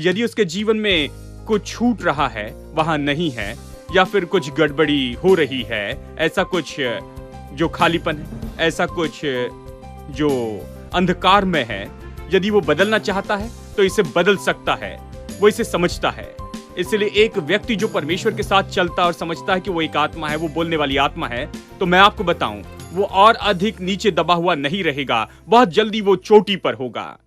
यदि उसके जीवन में कुछ छूट रहा है, वहां नहीं है, या फिर कुछ गड़बड़ी हो रही है, ऐसा कुछ जो खालीपन है, ऐसा कुछ जो अंधकार में है, यदि वो बदलना चाहता है तो इसे बदल सकता है। वो इसे समझता है। इसलिए एक व्यक्ति जो परमेश्वर के साथ चलता और समझता है कि वो एक आत्मा है, वो बोलने वाली आत्मा है, तो मैं आपको बताऊं, वो और अधिक नीचे दबा हुआ नहीं रहेगा, बहुत जल्दी वो चोटी पर होगा।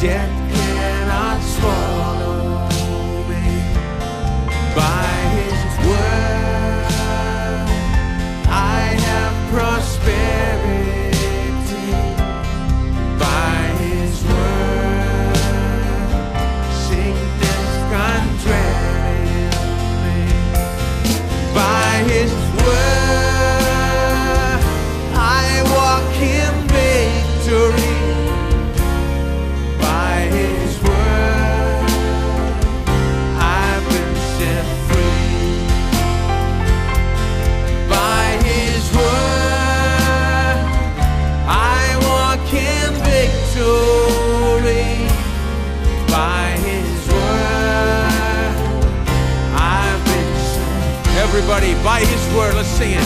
Death cannot swallow me. By His word, I have prosperity. By His word, sickness can't dwell me. By His word, I walk in victory. Everybody, by His word, let's sing it.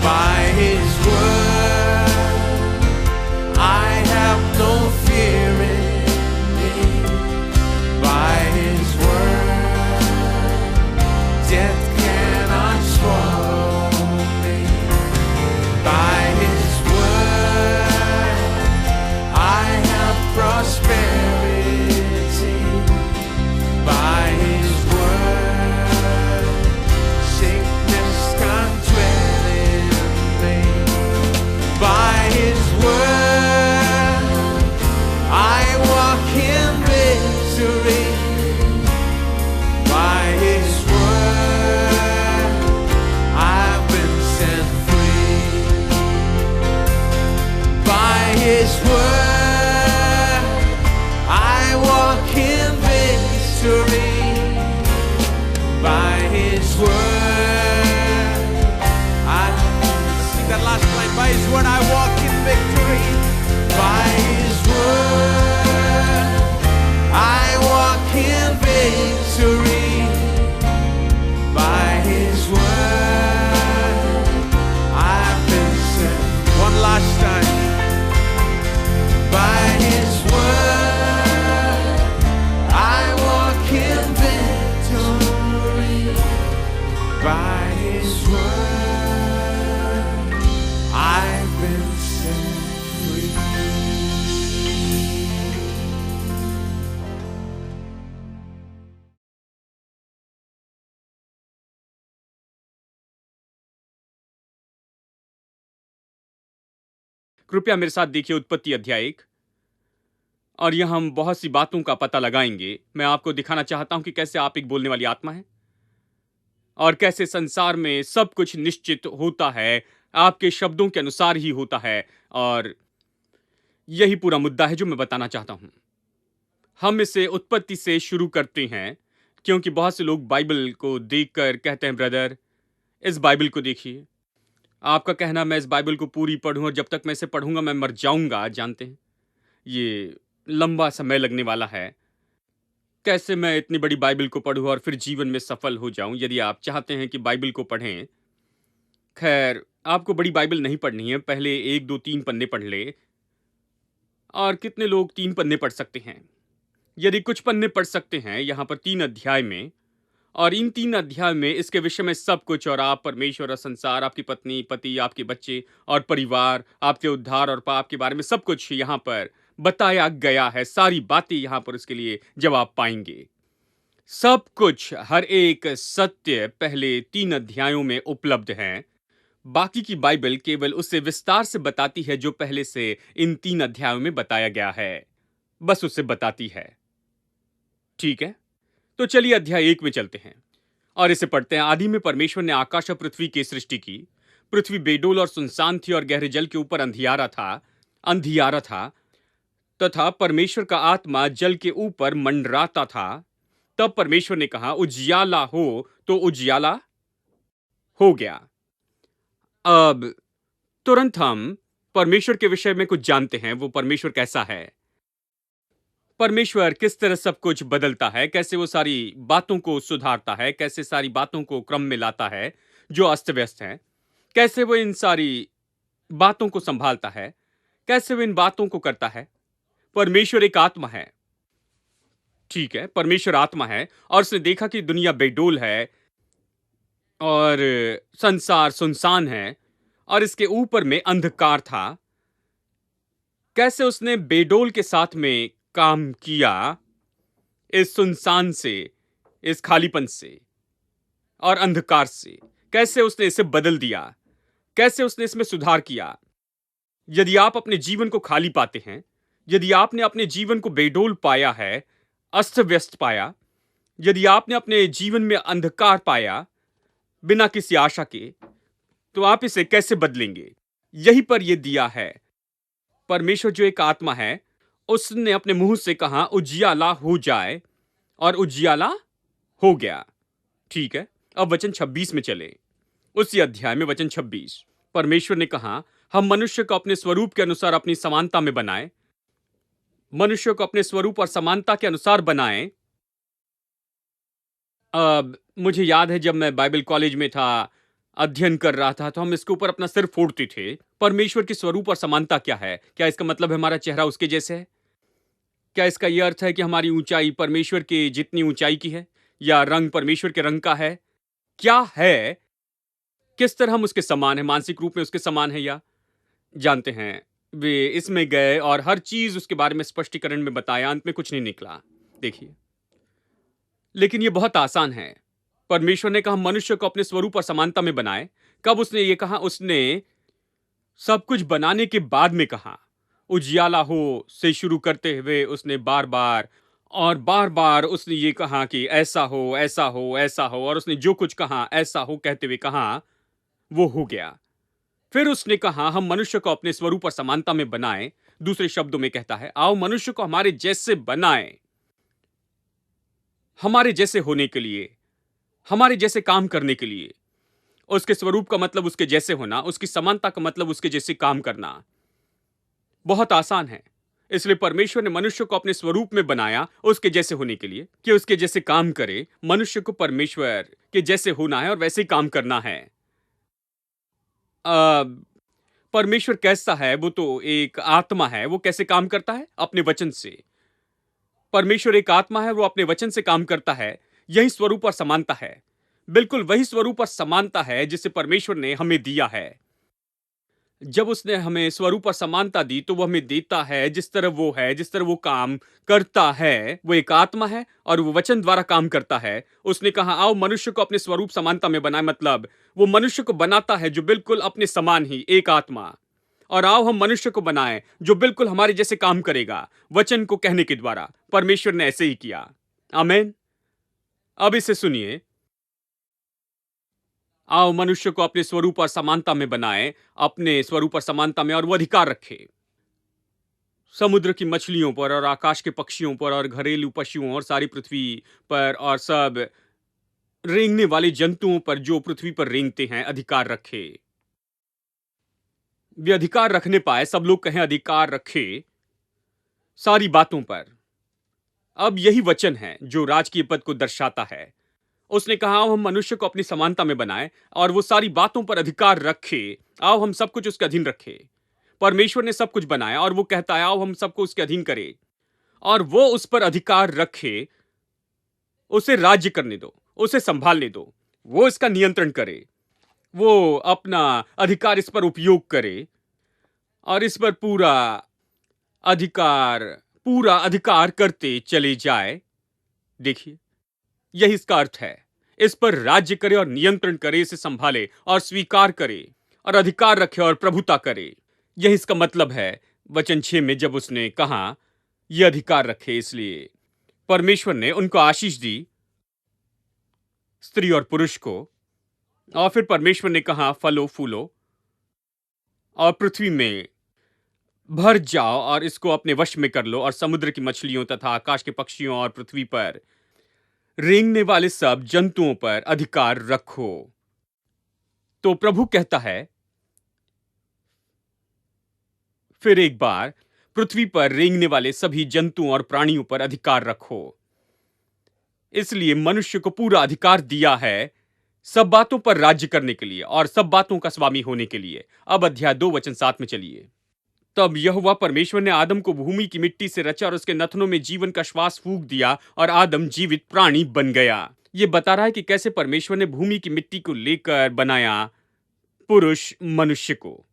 By His word, I have no fear in me. By His word, death cannot swallow me. By His word, I have prosperity. By His word, sickness can't dwell in me. By His word, I walk in victory. By His word, I've been set free. By His word, I walk in victory. By His word, let's sing that last line. By His word, I walk in victory. By His word, I walk in victory. By His word, I've been set. One last time. By His word, I walk in victory. By His word, I've been set free. कृपया मेरे साथ देखिए उत्पत्ति अध्याय 1, और यह हम बहुत सी बातों का पता लगाएंगे। मैं आपको दिखाना चाहता हूं कि कैसे आप एक बोलने वाली आत्मा है और कैसे संसार में सब कुछ निश्चित होता है, आपके शब्दों के अनुसार ही होता है। और यही पूरा मुद्दा है जो मैं बताना चाहता हूं। हम इसे उत्पत्ति से शुरू करते हैं क्योंकि बहुत से लोग बाइबल को देखकर कहते हैं, ब्रदर इस बाइबल को देखिए। आपका कहना मैं इस बाइबल को पूरी पढ़ूं और जब तक मैं इसे पढ़ूंगा मैं मर जाऊंगा। जानते हैं ये लंबा समय लगने वाला है। कैसे मैं इतनी बड़ी बाइबल को पढूं और फिर जीवन में सफल हो जाऊं? यदि आप चाहते हैं कि बाइबल को पढ़ें, खैर आपको बड़ी बाइबल नहीं पढ़नी है, पहले 1 2 3 पन्ने पढ़ ले। और कितने लोग 3 पन्ने पढ़ सकते हैं? यदि कुछ पन्ने पढ़ सकते हैं यहाँ पर 3 अध्याय में, और इन 3 अध्याय में इसके विषय में सब कुछ, और आप, परमेश्वर और संसार, आपकी पत्नी, पति, आपके बच्चे और परिवार, आपके उद्धार और पाप के बारे में सब कुछ यहाँ पर बताया गया है। सारी बातें यहाँ पर उसके लिए जवाब पाएंगे। सब कुछ, हर एक सत्य पहले 3 अध्यायों में उपलब्ध है। बाकी की बाइबल केवल उससे विस्तार से बताती है जो पहले से इन 3 अध्यायों में बताया गया है, बस उससे बताती है। ठीक है, तो चलिए अध्याय 1 में चलते हैं और इसे पढ़ते हैं। आदि में परमेश्वर ने आकाश और पृथ्वी की सृष्टि की। पृथ्वी बेडोल और सुनसान थी और गहरे जल के ऊपर अंधियारा था तथा परमेश्वर का आत्मा जल के ऊपर मंडराता था। तब परमेश्वर ने कहा उजियाला हो, तो उजियाला हो गया। अब तुरंत हम परमेश्वर के विषय में कुछ जानते हैं। वो परमेश्वर कैसा है, परमेश्वर किस तरह सब कुछ बदलता है, कैसे वो सारी बातों को सुधारता है, कैसे सारी बातों को क्रम में लाता है जो अस्त व्यस्त है, कैसे वो इन सारी बातों को संभालता है, कैसे वो इन बातों को करता है। परमेश्वर एक आत्मा है, ठीक है, परमेश्वर आत्मा है और उसने देखा कि दुनिया बेडोल है और संसार सुनसान है और इसके ऊपर में अंधकार था। कैसे उसने बेडोल के साथ में काम किया, इस सुनसान से, इस खालीपन से और अंधकार से, कैसे उसने इसे बदल दिया, कैसे उसने इसमें सुधार किया। यदि आप अपने जीवन को खाली पाते हैं, यदि आपने अपने जीवन को बेडोल पाया है, अस्त व्यस्त पाया, यदि आपने अपने जीवन में अंधकार पाया बिना किसी आशा के, तो आप इसे कैसे बदलेंगे? यही पर यह दिया है। परमेश्वर जो एक आत्मा है, उसने अपने मुंह से कहा उजियाला हो जाए और उजियाला हो गया। ठीक है, अब वचन 26 में चले। उसी अध्याय में वचन 26, परमेश्वर ने कहा हम मनुष्य को अपने स्वरूप के अनुसार अपनी समानता में बनाए, मनुष्य को अपने स्वरूप और समानता के अनुसार बनाएं। अब मुझे याद है जब मैं बाइबल कॉलेज में था, अध्ययन कर रहा था, तो हम इसके ऊपर अपना सिर फोड़ते थे। परमेश्वर की स्वरूप और समानता क्या है? क्या इसका मतलब है हमारा चेहरा उसके जैसे है? क्या इसका यह अर्थ है कि हमारी ऊंचाई परमेश्वर की जितनी ऊंचाई की है, या रंग परमेश्वर के रंग का है? क्या है? किस तरह हम उसके समान है, मानसिक रूप में उसके समान है? या जानते हैं, वे इसमें गए और हर चीज उसके बारे में स्पष्टीकरण में बताया, अंत में कुछ नहीं निकला। देखिए, लेकिन यह बहुत आसान है। परमेश्वर ने कहा मनुष्य को अपने स्वरूप और समानता में बनाए। कब उसने ये कहा? उसने सब कुछ बनाने के बाद में कहा। उजियाला हो से शुरू करते हुए उसने बार बार और बार बार उसने ये कहा कि ऐसा हो, ऐसा हो, ऐसा हो, और उसने जो कुछ कहा ऐसा हो कहते हुए कहा, वो हो गया। फिर उसने कहा हम मनुष्य को अपने स्वरूप और समानता में बनाएं। दूसरे शब्दों में कहता है आओ मनुष्य को हमारे जैसे बनाएं, हमारे जैसे होने के लिए, हमारे जैसे काम करने के लिए। उसके स्वरूप का मतलब उसके जैसे होना, उसकी समानता का मतलब उसके जैसे काम करना। बहुत आसान है। इसलिए परमेश्वर ने मनुष्य को अपने स्वरूप में बनाया उसके जैसे होने के लिए, कि उसके जैसे काम करे। मनुष्य को परमेश्वर के जैसे होना है और वैसे ही काम करना है। परमेश्वर कैसा है? वो तो एक आत्मा है। वो कैसे काम करता है? अपने वचन से। परमेश्वर एक आत्मा है, वो अपने वचन से काम करता है। यही स्वरूप और समानता है। बिल्कुल वही स्वरूप और समानता है जिसे परमेश्वर ने हमें दिया है। जब उसने हमें स्वरूप और समानता दी, तो वो हमें देता है जिस तरह वो है, जिस तरह वो काम करता है। वो एक आत्मा है और वो वचन द्वारा काम करता है। उसने कहा आओ मनुष्य को अपने स्वरूप समानता में बनाए, मतलब वो मनुष्य को बनाता है जो बिल्कुल अपने समान ही, एक आत्मा। और आओ हम मनुष्य को बनाएं जो बिल्कुल हमारे जैसे काम करेगा, वचन को कहने के द्वारा। परमेश्वर ने ऐसे ही किया। आमीन। अब इसे सुनिए। आओ मनुष्य को अपने स्वरूप और समानता में बनाए, अपने स्वरूप और समानता में, और वो अधिकार रखे समुद्र की मछलियों पर और आकाश के पक्षियों पर और घरेलू पशुओं और सारी पृथ्वी पर और सब रेंगने वाले जंतुओं पर जो पृथ्वी पर रेंगते हैं, अधिकार रखे। वे अधिकार रखने पाए। सब लोग कहें अधिकार रखे सारी बातों पर। अब यही वचन है जो राजकीय पद को दर्शाता है। उसने कहा आओ हम मनुष्य को अपनी समानता में बनाएं और वो सारी बातों पर अधिकार रखे। आओ हम सब कुछ उसके अधीन रखें। परमेश्वर ने सब कुछ बनाया और वो कहता है आओ हम सबको उसके अधीन करें, और वो उस पर अधिकार रखे। उसे राज्य करने दो, उसे संभालने दो, वो इसका नियंत्रण करे, वो अपना अधिकार इस पर उपयोग करे और इस पर पूरा अधिकार करते चले जाए। देखिए, यही इसका अर्थ है। इस पर राज्य करे और नियंत्रण करे, इसे संभाले और स्वीकार करे और अधिकार रखे और प्रभुता करे। यही इसका मतलब है वचन 6 में जब उसने कहा यह अधिकार रखे। इसलिए परमेश्वर ने उनको आशीष दी, स्त्री और पुरुष को। और फिर परमेश्वर ने कहा फलो फूलो और पृथ्वी में भर जाओ और इसको अपने वश में कर लो, और समुद्र की मछलियों तथा आकाश के पक्षियों और पृथ्वी पर रेंगने वाले सब जंतुओं पर अधिकार रखो। तो प्रभु कहता है, फिर एक बार पृथ्वी पर रेंगने वाले सभी जंतुओं और प्राणियों पर अधिकार रखो। इसलिए मनुष्य को पूरा अधिकार दिया है सब बातों पर राज्य करने के लिए और सब बातों का स्वामी होने के लिए। अब अध्याय 2 वचन 7 में चलिए। तब यहोवा परमेश्वर ने आदम को भूमि की मिट्टी से रचा और उसके नथनों में जीवन का श्वास फूंक दिया और आदम जीवित प्राणी बन गया। यह बता रहा है कि कैसे परमेश्वर ने भूमि की मिट्टी को लेकर बनाया पुरुष मनुष्य को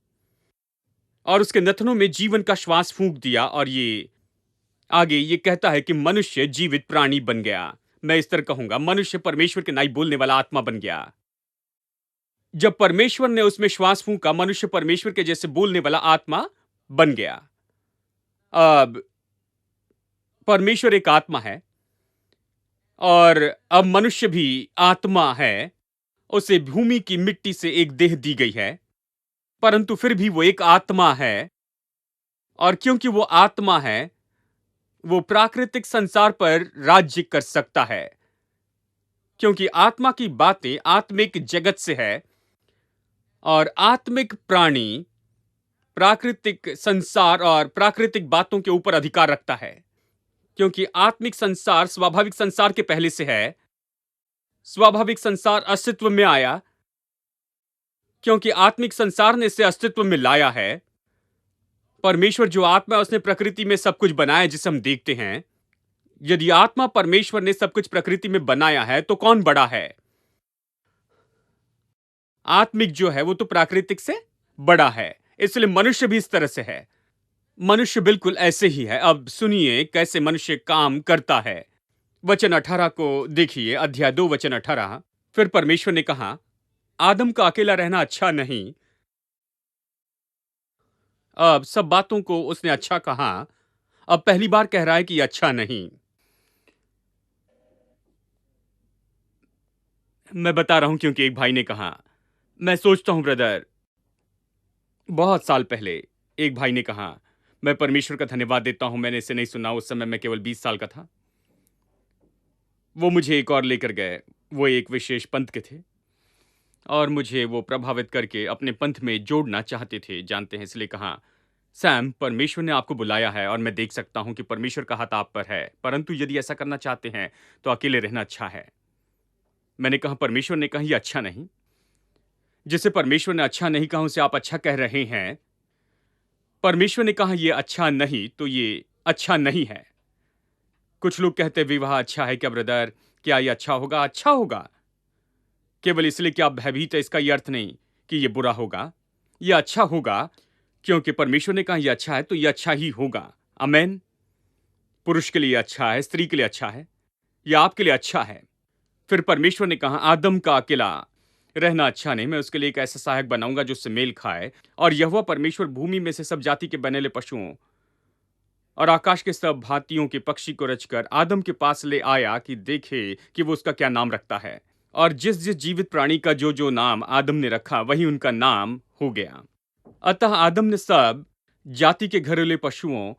और उसके नथनों में जीवन का श्वास फूंक दिया, और ये कहता है कि मनुष्य जीवित प्राणी बन गया। मैं इस तरह कहूंगा, मनुष्य परमेश्वर के नाई बोलने वाला आत्मा बन गया। जब परमेश्वर ने उसमें श्वास फूंका, मनुष्य परमेश्वर के जैसे बोलने वाला आत्मा बन गया। अब परमेश्वर एक आत्मा है और अब मनुष्य भी आत्मा है। उसे भूमि की मिट्टी से एक देह दी गई है, परंतु फिर भी वो एक आत्मा है। और क्योंकि वो आत्मा है, वो प्राकृतिक संसार पर राज्य कर सकता है, क्योंकि आत्मा की बातें आत्मिक जगत से है और आत्मिक प्राणी प्राकृतिक संसार और प्राकृतिक बातों के ऊपर अधिकार रखता है। क्योंकि आत्मिक संसार स्वाभाविक संसार के पहले से है। स्वाभाविक संसार अस्तित्व में आया क्योंकि आत्मिक संसार ने इसे अस्तित्व में लाया है। परमेश्वर जो आत्मा है, उसने प्रकृति में सब कुछ बनाया जिसे हम देखते हैं। यदि आत्मा परमेश्वर ने सब कुछ प्रकृति में बनाया है, तो कौन बड़ा है? आत्मिक जो है वो तो प्राकृतिक से बड़ा है। इसलिए मनुष्य भी इस तरह से है। मनुष्य बिल्कुल ऐसे ही है। अब सुनिए कैसे मनुष्य काम करता है। वचन 18 को देखिए, अध्याय 2 वचन 18। फिर परमेश्वर ने कहा, आदम का अकेला रहना अच्छा नहीं। अब सब बातों को उसने अच्छा कहा। अब पहली बार कह रहा है कि अच्छा नहीं। मैं बता रहा हूं क्योंकि एक भाई ने कहा। मैं सोचता हूं ब्रदर, बहुत साल पहले एक भाई ने कहा, मैं परमेश्वर का धन्यवाद देता हूं मैंने इसे नहीं सुना, उस समय मैं केवल 20 साल का था। वो मुझे एक और लेकर गए। वो एक विशेष पंथ के थे और मुझे वो प्रभावित करके अपने पंथ में जोड़ना चाहते थे, जानते हैं। इसलिए कहा, सैम, परमेश्वर ने आपको बुलाया है और मैं देख सकता हूं कि परमेश्वर का हाथ आप पर है, परंतु यदि ऐसा करना चाहते हैं तो अकेले रहना अच्छा है। मैंने कहा, परमेश्वर ने कहा यह अच्छा नहीं। जिसे परमेश्वर ने अच्छा नहीं कहा उसे आप अच्छा कह रहे हैं। परमेश्वर ने कहा यह अच्छा नहीं, तो ये अच्छा नहीं है। कुछ लोग कहते हैं विवाह अच्छा है क्या ब्रदर? क्या यह अच्छा होगा? अच्छा होगा। केवल इसलिए कि आप भयभीत है, इसका यह अर्थ नहीं कि यह बुरा होगा। यह अच्छा होगा क्योंकि परमेश्वर ने कहा यह अच्छा है, तो यह अच्छा ही होगा। आमेन। पुरुष के लिए अच्छा है, स्त्री के लिए अच्छा है, यह आपके लिए अच्छा है। फिर परमेश्वर ने कहा, आदम का अकेला रहना अच्छा नहीं, मैं उसके लिए एक ऐसा सहायक बनाऊंगा जो उससे मेल खाए। और यहोवा परमेश्वर भूमि में से सब जाति के बनेले पशुओं और आकाश के सब भांतियों के पक्षी को रचकर आदम के पास ले आया कि देखे कि वो उसका क्या नाम रखता है। और जिस जिस जीवित प्राणी का जो जो नाम आदम ने रखा, वही उनका नाम हो गया। अतः आदम ने सब जाति के घरेलू पशुओं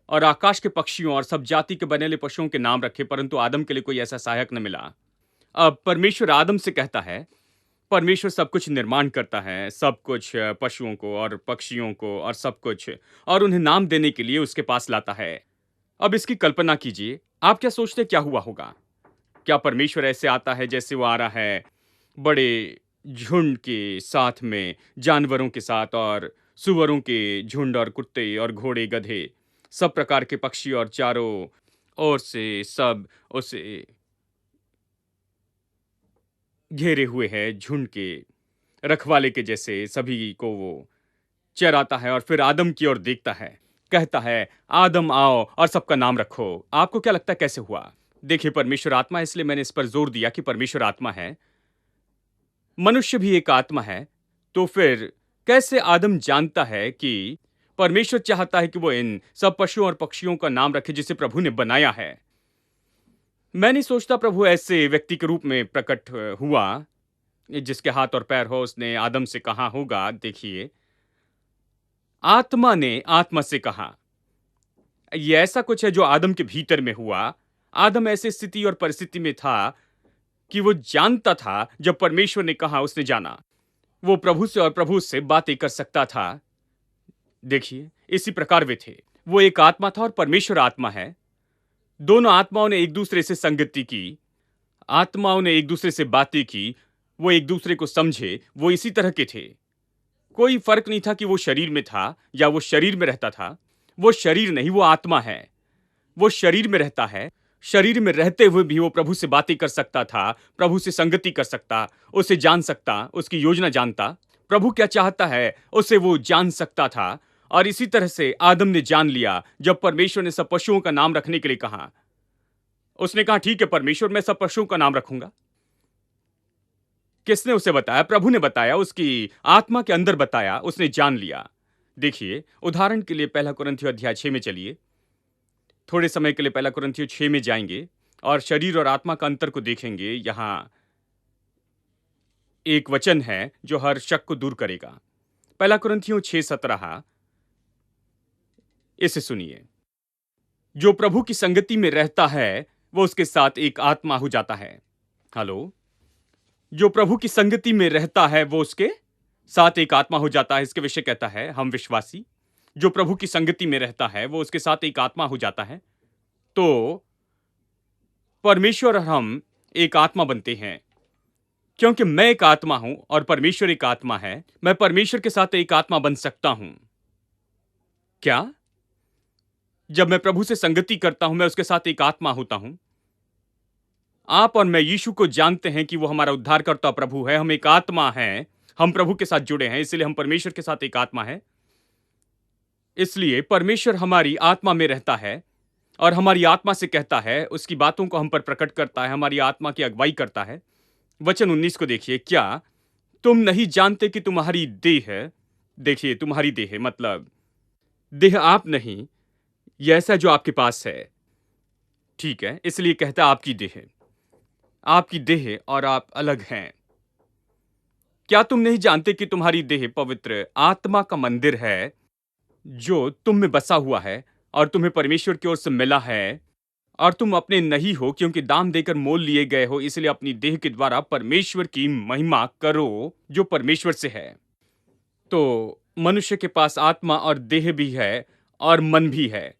और आकाश के पक्षियों और सब जाति के बनेले पशुओं के नाम रखे, परंतु आदम के लिए कोई ऐसा सहायक न मिला। अब परमेश्वर आदम से कहता है, परमेश्वर सब कुछ निर्माण करता है, सब कुछ पशुओं को और पक्षियों को और सब कुछ, और उन्हें नाम देने के लिए उसके पास लाता है। अब इसकी कल्पना कीजिए, आप क्या सोचते क्या हुआ होगा? क्या परमेश्वर ऐसे आता है जैसे वो आ रहा है बड़े झुंड के साथ में, जानवरों के साथ, और सुअरों के झुंड और कुत्ते और घोड़े गधे, सब प्रकार के पक्षी, और चारों ओर से सब उसे घेरे हुए हैं झुंड के रखवाले के जैसे, सभी को वो चराता है और फिर आदम की ओर देखता है, कहता है, आदम आओ और सबका नाम रखो। आपको क्या लगता है कैसे हुआ? देखिए, परमेश्वर आत्मा है, इसलिए मैंने इस पर जोर दिया कि परमेश्वर आत्मा है। मनुष्य भी एक आत्मा है। तो फिर कैसे आदम जानता है कि परमेश्वर चाहता है कि वो इन सब पशुओं और पक्षियों का नाम रखे जिसे प्रभु ने बनाया है? मैं नहीं सोचता प्रभु ऐसे व्यक्ति के रूप में प्रकट हुआ जिसके हाथ और पैर हो। उसने आदम से कहा होगा, देखिए, आत्मा ने आत्मा से कहा। यह ऐसा कुछ है जो आदम के भीतर में हुआ आदम ऐसी स्थिति और परिस्थिति में था कि वो जानता था, जब परमेश्वर ने कहा उसने जाना। वो प्रभु से और प्रभु से बातें कर सकता था। देखिए, इसी प्रकार वे थे। वो एक आत्मा था और परमेश्वर आत्मा है। दोनों आत्माओं ने एक दूसरे से संगति की, आत्माओं ने एक दूसरे से बातें की, वो एक दूसरे को समझे, वो इसी तरह के थे। कोई फर्क नहीं था कि वो शरीर में था या वो शरीर में रहता था। वो शरीर नहीं, वो आत्मा है। वो शरीर में रहता है। शरीर में रहते हुए भी वो प्रभु से बातें कर सकता था, प्रभु से संगति कर सकता, उसे जान सकता, उसकी योजना जानता, प्रभु क्या चाहता है उसे वो जान सकता था। और इसी तरह से आदम ने जान लिया जब परमेश्वर ने सब पशुओं का नाम रखने के लिए कहा। उसने कहा, ठीक है परमेश्वर, मैं सब पशुओं का नाम रखूंगा। किसने उसे बताया? प्रभु ने बताया, उसकी आत्मा के अंदर बताया, उसने जान लिया। देखिए, उदाहरण के लिए पहला कुरिन्थियों अध्याय 6 में चलिए। थोड़े समय के लिए पहला कुरिन्थियों 6 में जाएंगे और शरीर और आत्मा का अंतर को देखेंगे। यहां एक वचन है जो हर शक को दूर करेगा। पहला कुरिन्थियों 6:17, इसे सुनिए। जो प्रभु की संगति में रहता है वो उसके साथ एक आत्मा हो जाता है। हेलो। जो प्रभु की संगति में रहता है वो उसके साथ एक आत्मा हो जाता है। इसके विषय कहता है, हम विश्वासी जो प्रभु की संगति में रहता है वो उसके साथ एक आत्मा हो जाता है। तो परमेश्वर और हम एक आत्मा बनते हैं। क्योंकि मैं एक आत्मा हूं और परमेश्वर एक आत्मा है, मैं परमेश्वर के साथ एक आत्मा बन सकता हूं। क्या? जब मैं प्रभु से संगति करता हूं, मैं उसके साथ एक आत्मा होता हूं। आप और मैं यीशु को जानते हैं कि वो हमारा उद्धारकर्ता प्रभु है। हम एक आत्मा हैं, हम प्रभु के साथ जुड़े हैं, इसलिए हम परमेश्वर के साथ एक आत्मा है। इसलिए परमेश्वर हमारी आत्मा में रहता है और हमारी आत्मा से कहता है, उसकी बातों को हम पर प्रकट करता है, हमारी आत्मा की अगुवाई करता है। वचन 19 को देखिए। क्या तुम नहीं जानते कि तुम्हारी देह, देखिए तुम्हारी देह मतलब देह आप नहीं, ये ऐसा जो आपके पास है, ठीक है, इसलिए कहता है आपकी देह और आप अलग हैं। क्या तुम नहीं जानते कि तुम्हारी देह पवित्र आत्मा का मंदिर है जो तुम में बसा हुआ है और तुम्हें परमेश्वर की ओर से मिला है, और तुम अपने नहीं हो क्योंकि दाम देकर मोल लिए गए हो, इसलिए अपनी देह के द्वारा परमेश्वर की महिमा करो जो परमेश्वर से है। तो मनुष्य के पास आत्मा और देह भी है और मन भी है।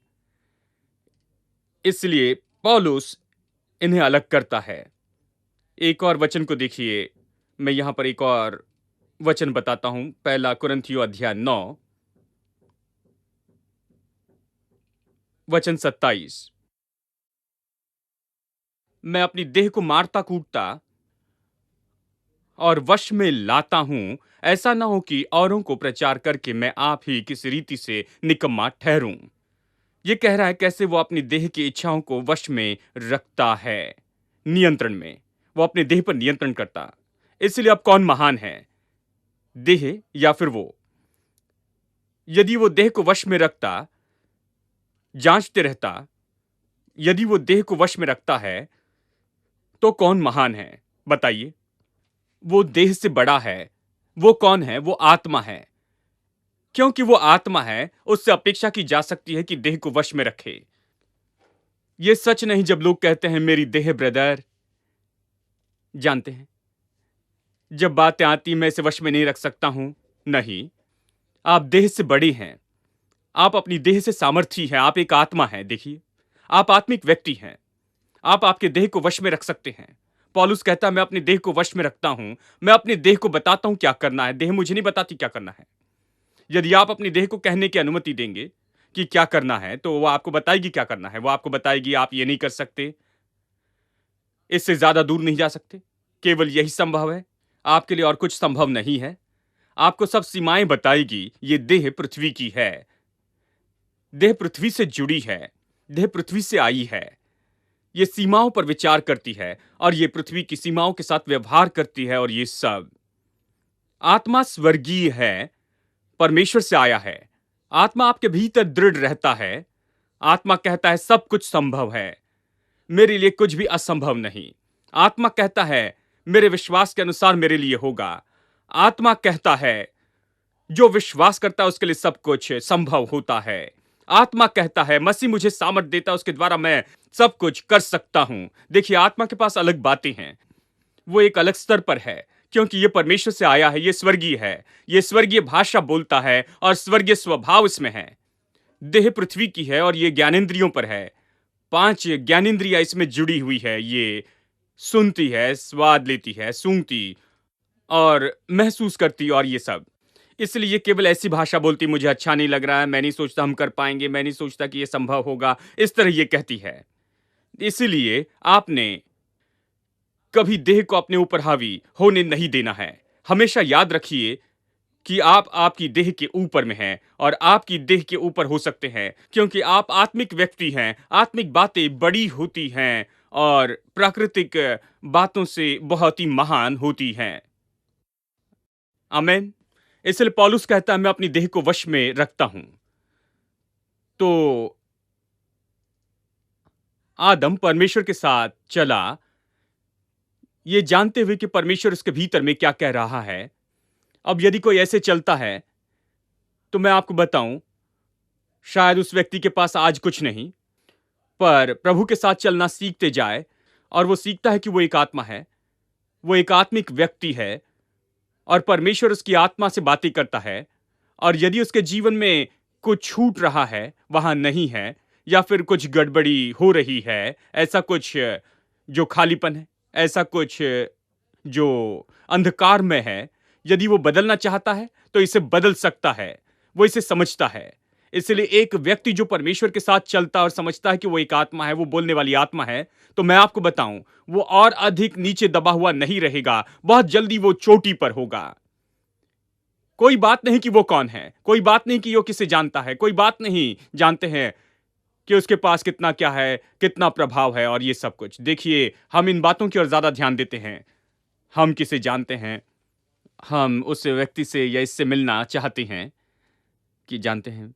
इसलिए पौलुस इन्हें अलग करता है। एक और वचन को देखिए। मैं यहां पर एक और वचन बताता हूं। पहला कुरिन्थियों अध्याय 9 वचन 27। मैं अपनी देह को मारता कूटता और वश में लाता हूं, ऐसा ना हो कि औरों को प्रचार करके मैं आप ही किसी रीति से निकम्मा ठहरूं। ये कह रहा है कैसे वो अपनी देह की इच्छाओं को वश में रखता है, नियंत्रण में। वो अपने देह पर नियंत्रण करता। इसलिए अब कौन महान है, देह या फिर वो? यदि वो देह को वश में रखता, जांचते रहता, यदि वो देह को वश में रखता है तो कौन महान है बताइए? वो देह से बड़ा है। वो कौन है? वो आत्मा है। क्योंकि वो आत्मा है, उससे अपेक्षा की जा सकती है कि देह को वश में रखे। ये सच नहीं जब लोग कहते हैं मेरी देह ब्रदर। जानते हैं, जब बातें आती मैं इसे वश में नहीं रख सकता हूं। नहीं, आप देह से बड़ी हैं। आप अपनी देह से सामर्थी हैं। आप एक आत्मा हैं। देखिए, आप आत्मिक व्यक्ति हैं। आप आपके देह को वश में रख सकते हैं। पौलुस कहता है मैं अपने देह को वश में रखता हूं। मैं अपने देह को बताता हूं क्या करना है, देह मुझे नहीं बताती क्या करना है। यदि आप अपनी देह को कहने की अनुमति देंगे कि क्या करना है, तो वो आपको बताएगी क्या करना है। वो आपको बताएगी आप ये नहीं कर सकते, इससे ज्यादा दूर नहीं जा सकते, केवल यही संभव है, आपके लिए और कुछ संभव नहीं है। आपको सब सीमाएं बताएगी। ये देह पृथ्वी की है। देह पृथ्वी से जुड़ी है। देह पृथ्वी से आई है। ये सीमाओं पर विचार करती है और ये पृथ्वी की सीमाओं के साथ व्यवहार करती है। और ये सब आत्मा स्वर्गीय है, परमेश्वर से आया है। आत्मा आपके भीतर दृढ़ रहता है। आत्मा कहता है सब कुछ संभव है, मेरे लिए कुछ भी असंभव नहीं। आत्मा कहता है मेरे विश्वास के अनुसार मेरे लिए होगा। आत्मा कहता है जो विश्वास करता है उसके लिए सब कुछ संभव होता है। आत्मा कहता है मसीह मुझे सामर्थ देता है, उसके द्वारा मैं सब कुछ कर सकता हूं। देखिए, आत्मा के पास अलग बातें हैं, वो एक अलग स्तर पर है, क्योंकि ये परमेश्वर से आया है, ये स्वर्गीय है, ये स्वर्गीय भाषा बोलता है और स्वर्गीय स्वभाव इसमें है। देह पृथ्वी की है और ये ज्ञानेंद्रियों पर है। 5 ज्ञानेंद्रियां इसमें जुड़ी हुई है। ये सुनती है, स्वाद लेती है, सूंघती और महसूस करती और ये सब। इसलिए ये केवल ऐसी भाषा बोलती, मुझे अच्छा नहीं लग रहा है, मैं नहीं सोचता हम कर पाएंगे, मैं नहीं सोचता कि ये संभव होगा, इस तरह ये कहती है। इसलिए आपने कभी देह को अपने ऊपर हावी होने नहीं देना है। हमेशा याद रखिए कि आप आपकी देह के ऊपर में हैं और आपकी देह के ऊपर हो सकते हैं, क्योंकि आप आत्मिक व्यक्ति हैं। आत्मिक बातें बड़ी होती हैं और प्राकृतिक बातों से बहुत ही महान होती हैं। आमीन। इसलिए पौलुस कहता है, मैं अपनी देह को वश में रखता हूं। तो आदम परमेश्वर के साथ चला, ये जानते हुए कि परमेश्वर उसके भीतर में क्या कह रहा है। अब यदि कोई ऐसे चलता है, तो मैं आपको बताऊं, शायद उस व्यक्ति के पास आज कुछ नहीं, पर प्रभु के साथ चलना सीखते जाए और वो सीखता है कि वो एक आत्मा है, वो एक आत्मिक व्यक्ति है और परमेश्वर उसकी आत्मा से बातें करता है। और यदि उसके जीवन में कुछ छूट रहा है, वहां नहीं है, या फिर कुछ गड़बड़ी हो रही है, ऐसा कुछ जो खालीपन है, ऐसा कुछ जो अंधकार में है, यदि वो बदलना चाहता है तो इसे बदल सकता है। वो इसे समझता है। इसलिए एक व्यक्ति जो परमेश्वर के साथ चलता और समझता है कि वो एक आत्मा है, वो बोलने वाली आत्मा है, तो मैं आपको बताऊं, वो और अधिक नीचे दबा हुआ नहीं रहेगा, बहुत जल्दी वो चोटी पर होगा। कोई बात नहीं कि वो कौन है, कोई बात नहीं कि वो किसे जानता है, कोई बात नहीं जानते हैं कि उसके पास कितना क्या है, कितना प्रभाव है और ये सब कुछ। देखिए, हम इन बातों की ओर ज्यादा ध्यान देते हैं। हम किसे जानते हैं, हम उस व्यक्ति से या इससे मिलना चाहते हैं कि जानते हैं,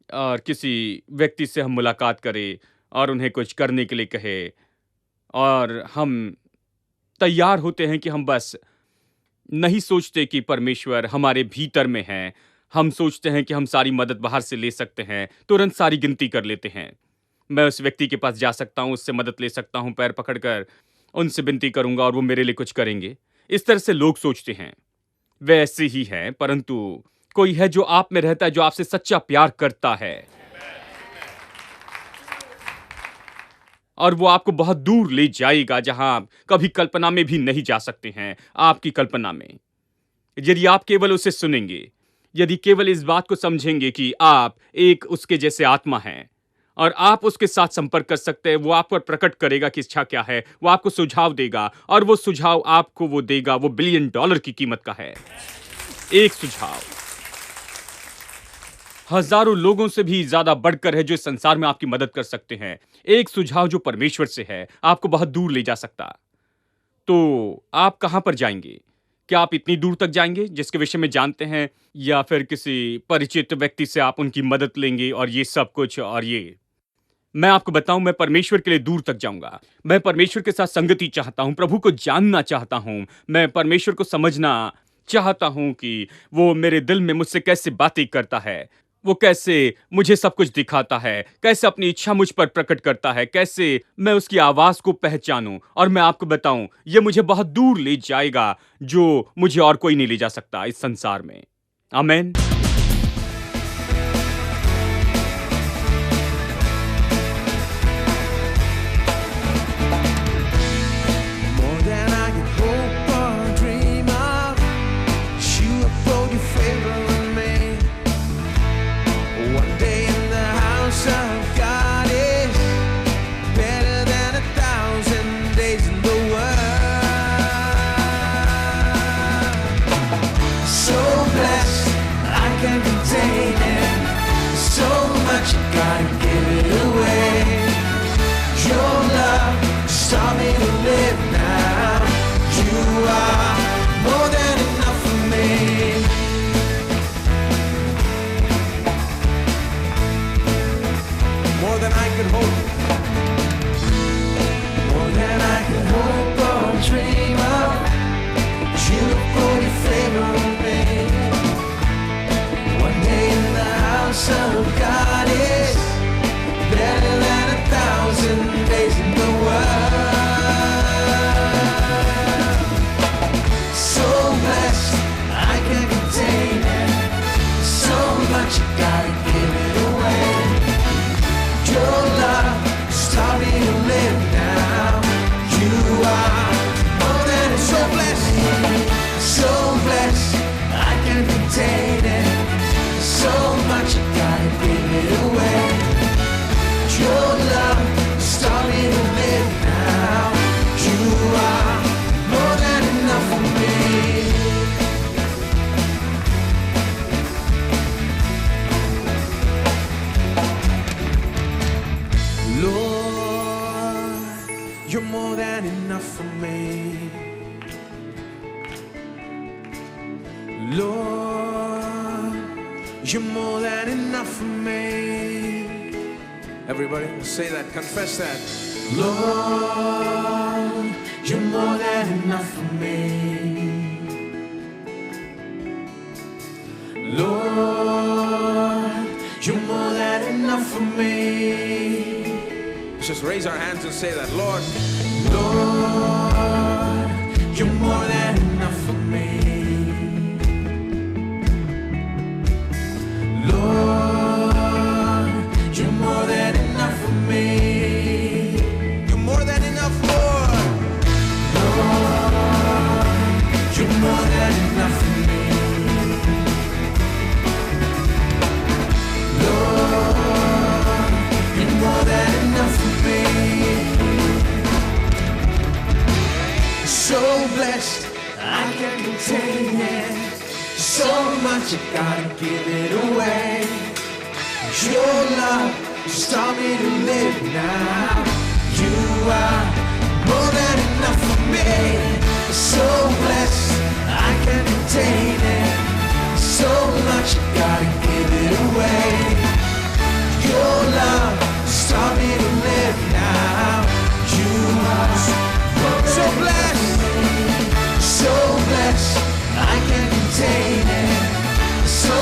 और किसी व्यक्ति से हम मुलाकात करें और उन्हें कुछ करने के लिए कहे, और हम तैयार होते हैं कि हम बस नहीं सोचते कि परमेश्वर हमारे भीतर में है। हम सोचते हैं कि हम सारी मदद बाहर से ले सकते हैं, तुरंत सारी गिनती कर लेते हैं। मैं उस व्यक्ति के पास जा सकता हूं, उससे मदद ले सकता हूं, पैर पकड़कर उनसे विनती करूंगा और वो मेरे लिए कुछ करेंगे। इस तरह से लोग सोचते हैं। वे ऐसे ही हैं, परंतु कोई है जो आप में रहता है, जो आपसे सच्चा प्यार करता है, और वो आपको बहुत दूर ले जाएगा, जहां आप कभी कल्पना में भी नहीं जा सकते हैं। आपकी कल्पना में, यदि आप केवल उसे सुनेंगे, यदि केवल इस बात को समझेंगे कि आप एक उसके जैसे आत्मा हैं और आप उसके साथ संपर्क कर सकते हैं, वो आप पर प्रकट करेगा कि इच्छा क्या है, वो आपको सुझाव देगा, और वो सुझाव आपको वो देगा, वो $1 बिलियन की कीमत का है। एक सुझाव हजारों लोगों से भी ज्यादा बढ़कर है, जो इस संसार में आपकी मदद कर सकते हैं। एक सुझाव जो परमेश्वर से है, आपको बहुत दूर ले जा सकता। तो आप कहां पर जाएंगे? क्या आप इतनी दूर तक जाएंगे जिसके विषय में जानते हैं, या फिर किसी परिचित व्यक्ति से आप उनकी मदद लेंगे और ये सब कुछ? और ये मैं आपको बताऊं, मैं परमेश्वर के लिए दूर तक जाऊंगा। मैं परमेश्वर के साथ संगति चाहता हूं, प्रभु को जानना चाहता हूं, मैं परमेश्वर को समझना चाहता हूं कि वो मेरे दिल में मुझसे कैसे बातें करता है, वो कैसे मुझे सब कुछ दिखाता है, कैसे अपनी इच्छा मुझ पर प्रकट करता है, कैसे मैं उसकी आवाज को पहचानूं। और मैं आपको बताऊं, ये मुझे बहुत दूर ले जाएगा, जो मुझे और कोई नहीं ले जा सकता इस संसार में। आमीन। More than I could hope or dream of. You uphold your favor on me. One day in the house of God is better than 1,000 days in the world. So blessed, I can't contain it. So much, gotta give it away. Your love taught me to live now. You are more than enough for me. More than I could hope. More than I could hope or dream of. You put your favor on me. One day in the house of God is Lord, you're more than enough for me. Everybody say that, confess that. Lord, you're more than enough for me. Lord, you're more than enough for me. Let's just raise our hands and say that. Lord, Lord, you're more than enough for me. Lord, you're more than enough for me. You're more than enough, Lord. Lord, you're more than enough for me. Lord, you're more than enough for me. So blessed, I can't contain it. So much I gotta give it away. Your love just taught me to live now. You are more than enough for me. So blessed, I can't contain it. So much I gotta give it away. Your love just taught me to live now. You are so blessed, so blessed, I can't contain it. So